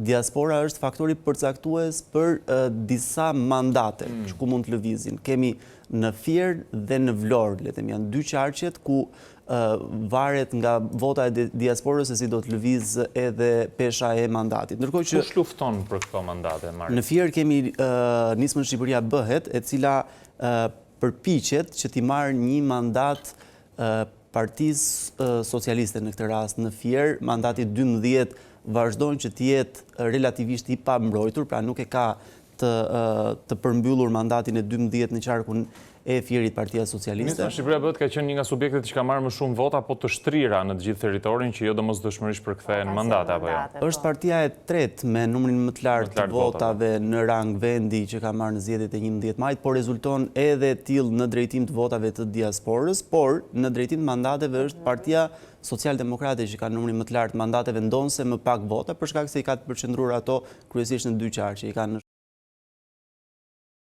diaspora është faktori përcaktues për disa mandate që ku mund të lëvizin. Kemi në Fier dhe në Vlorë, le të themi, janë dy qarqet ku varet nga vota e diasporës se si do të lëviz edhe pesha e mandatit. Ndërkohë që kush lufton për këto mandate, Mari? Në Fier kemi Nismën Shqipëria Bëhet, e cila përpiqet që t'i marrë një mandat Partisë Socialiste në këtë rast. Në Fier, mandati 12 vazhdojnë që t'jetë relativisht i pambrojtur, pra nuk e ka të përmbyllur mandatin e 12 në qarkun e Fierit Partia Socialiste. Nisma Shqipëria Bëhet ka qenë një nga subjektet që ka marrë më shumë vota, po të shtrira në të gjithë territorin që jo domosdoshmërisht përkthehen mandate apo jo. Është partia e tretë me numrin më të lartë të votave në rang vendi që ka marrë në zgjedhjet e 11 majit, por rezulton edhe tillë në drejtim të votave të diasporës, por në drejtim të mandateve është Partia Socialdemokrate që ka numrin më të lartë mandateve ndonse më pak vota, për shkak se i ka të përqendruar ato kryesisht në dy qarqe, i ka në